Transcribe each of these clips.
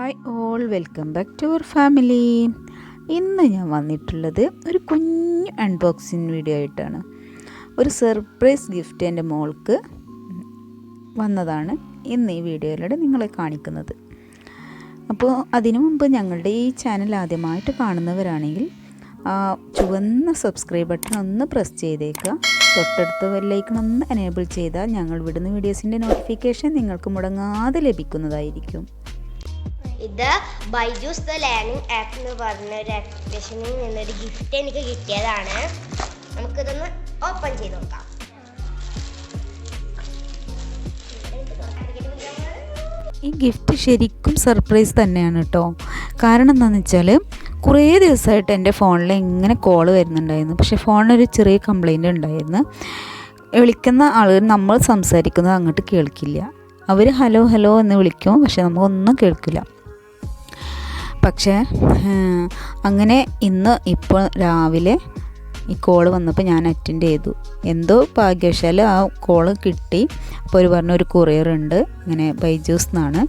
Hi all, welcome back to our family. ഇന്ന് ഞാൻ വന്നിട്ടുള്ളത് ഒരു കുഞ്ഞ് അൺബോക്സിങ് വീഡിയോ ആയിട്ടാണ്. ഒരു സർപ്രൈസ് ഗിഫ്റ്റ് എൻ്റെ മോൾക്ക് വന്നതാണ് ഇന്ന് ഈ വീഡിയോയിലൂടെ നിങ്ങളെ കാണിക്കുന്നത്. അപ്പോൾ അതിനു മുമ്പ് ഞങ്ങളുടെ ഈ ചാനൽ ആദ്യമായിട്ട് കാണുന്നവരാണെങ്കിൽ ചുവന്ന സബ്സ്ക്രൈബ് ബട്ടൺ ഒന്ന് പ്രസ് ചെയ്തേക്കുക. തൊട്ടടുത്ത ബെല്ലൈക്കൺ ഒന്ന് എനേബിൾ ചെയ്താൽ ഞങ്ങൾ വിടുന്ന വീഡിയോസിൻ്റെ നോട്ടിഫിക്കേഷൻ നിങ്ങൾക്ക് മുടങ്ങാതെ ലഭിക്കുന്നതായിരിക്കും. ഇത് ബൈജൂസ് ദ ലേണിംഗ് ആപ്പ് എന്ന് പറഞ്ഞ ഒരു ആപ്ലിക്കേഷനിൽ നിന്നൊരു ഗിഫ്റ്റ് എനിക്ക് കിട്ടിയതാണ്. നമുക്കിതൊന്ന് ഓപ്പൺ ചെയ്ത് നോക്കാം. ഈ ഗിഫ്റ്റ് ശരിക്കും സർപ്രൈസ് തന്നെയാണ് കേട്ടോ. കാരണം എന്താണെന്ന് വെച്ചാൽ കുറേ ദിവസമായിട്ട് എൻ്റെ ഫോണിൽ ഇങ്ങനെ കോൾ വരുന്നുണ്ടായിരുന്നു. പക്ഷേ ഫോണിനൊരു ചെറിയ കംപ്ലൈൻറ്റ് ഉണ്ടായിരുന്നു. വിളിക്കുന്ന ആളുകൾ നമ്മൾ സംസാരിക്കുന്നത് അങ്ങോട്ട് കേൾക്കില്ല. അവർ ഹലോ ഹലോ എന്ന് വിളിക്കും, പക്ഷേ നമുക്കൊന്നും കേൾക്കില്ല. പക്ഷേ അങ്ങനെ ഇപ്പോൾ രാവിലെ ഈ കോള് വന്നപ്പോൾ ഞാൻ അറ്റൻഡ് ചെയ്തു. എന്തോ ഭാഗ്യവശാൽ ആ കോള് കിട്ടി. അപ്പോൾ അവർ പറഞ്ഞു ഒരു കൊറിയർ ഉണ്ട്, ഇങ്ങനെ ബൈജൂസ് എന്നാണ്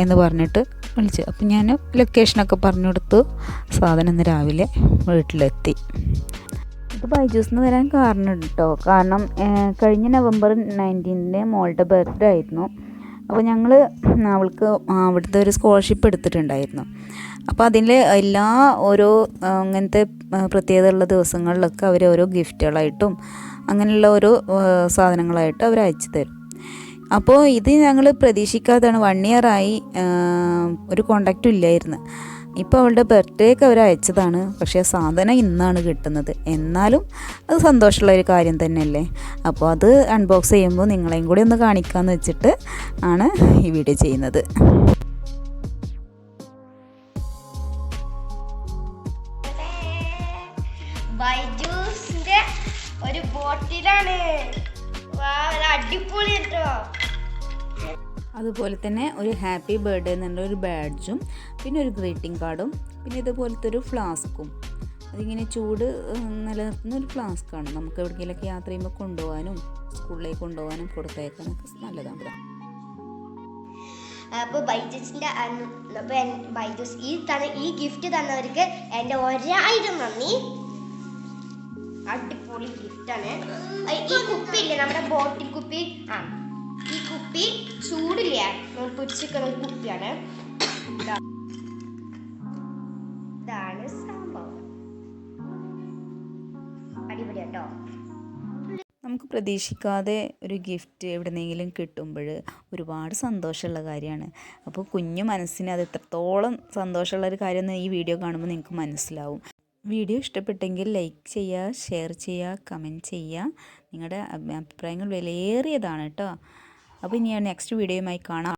എന്ന് പറഞ്ഞിട്ട് വിളിച്ചു. അപ്പോൾ ഞാൻ ലൊക്കേഷനൊക്കെ പറഞ്ഞു കൊടുത്തു. സാധനം ഇന്ന് രാവിലെ വീട്ടിലെത്തി. ഇത് ബൈജൂസ് എന്ന് വരാൻ കാരണം കേട്ടോ. കാരണം കഴിഞ്ഞ നവംബർ 19 മോളുടെ ബർത്ത്ഡേ ആയിരുന്നു. അപ്പോൾ ഞങ്ങൾ അവൾക്ക് അവിടുത്തെ ഒരു സ്കോളർഷിപ്പ് എടുത്തിട്ടുണ്ടായിരുന്നു. അപ്പോൾ അതിൽ എല്ലാ ഓരോ അങ്ങനത്തെ പ്രത്യേകതയുള്ള ദിവസങ്ങളിലൊക്കെ അവർ ഓരോ ഗിഫ്റ്റുകളായിട്ടും അങ്ങനെയുള്ള ഓരോ സാധനങ്ങളായിട്ട് അവർ അയച്ചു തരും. അപ്പോൾ ഇത് ഞങ്ങൾ പ്രതീക്ഷിക്കാതെയാണ്. 1 ഇയറായി ഒരു കോണ്ടാക്റ്റും ഇല്ലായിരുന്നു. ഇപ്പോൾ അവളുടെ ബർത്ത്ഡേക്ക് അവർ അയച്ചതാണ്. പക്ഷേ സാധനം ഇന്നാണ് കിട്ടുന്നത്. എന്നാലും അത് സന്തോഷമുള്ള ഒരു കാര്യം തന്നെയല്ലേ. അപ്പോൾ അത് അൺബോക്സ് ചെയ്യുമ്പോൾ നിങ്ങളെയും കൂടി ഒന്ന് കാണിക്കാമെന്ന് വെച്ചിട്ട് ആണ് ഈ വീഡിയോ ചെയ്യുന്നത്. ബൈജൂസിന്റെ ഒരു ബോട്ടിലാണ്. അടിപൊളി കേട്ടോ. അതുപോലെ തന്നെ ഒരു ഹാപ്പി ബർത്ത്ഡേ എന്നുള്ള ഒരു ബാഡ്ജും പിന്നെ ഒരു ഗ്രീറ്റിംഗ് കാർഡും പിന്നെ ഇതുപോലത്തെ ഒരു ഫ്ലാസ്കും. അതിങ്ങനെ ചൂട് നിലനിർത്തുന്ന ഒരു ഫ്ലാസ്ക്കാണ്. നമുക്ക് എവിടെയെങ്കിലൊക്കെ യാത്ര ചെയ്യുമ്പോൾ കൊണ്ടുപോകാനും സ്കൂളിലേക്ക് കൊണ്ടുപോകാനും കൊടുത്തേക്കാനൊക്കെ നല്ലതാണ്. അപ്പോൾ ബൈജൂസ് ഈ ഗിഫ്റ്റ് തന്നവർക്ക് എൻ്റെ 1000 നന്ദി. അടിപൊളി ഗിഫ്റ്റാണ്. ഈ കുപ്പി ഇല്ലേ, നമ്മുടെ ബോട്ടിൽ കുപ്പി, ഈ കുപ്പി ചൂടില്ല, പിടിച്ചിരിക്കുന്ന ഒരു കുപ്പിയാണ്. ഇതാണ് സംഭവം. അടിപൊളി കേട്ടോ. നമുക്ക് പ്രതീക്ഷിക്കാതെ ഒരു ഗിഫ്റ്റ് എവിടെന്നെങ്കിലും കിട്ടുമ്പോൾ ഒരുപാട് സന്തോഷമുള്ള കാര്യമാണ്. അപ്പോൾ കുഞ്ഞു മനസ്സിന് അത് എത്രത്തോളം സന്തോഷമുള്ളൊരു കാര്യമെന്ന് ഈ വീഡിയോ കാണുമ്പോൾ നിങ്ങൾക്ക് മനസ്സിലാവും. വീഡിയോ ഇഷ്ടപ്പെട്ടെങ്കിൽ ലൈക്ക് ചെയ്യുക, ഷെയർ ചെയ്യുക, കമൻറ്റ് ചെയ്യുക. നിങ്ങളുടെ അഭിപ്രായങ്ങൾ വിലയേറിയതാണ് കേട്ടോ. അപ്പോൾ ഇനി നെക്സ്റ്റ് വീഡിയോയുമായി കാണാം.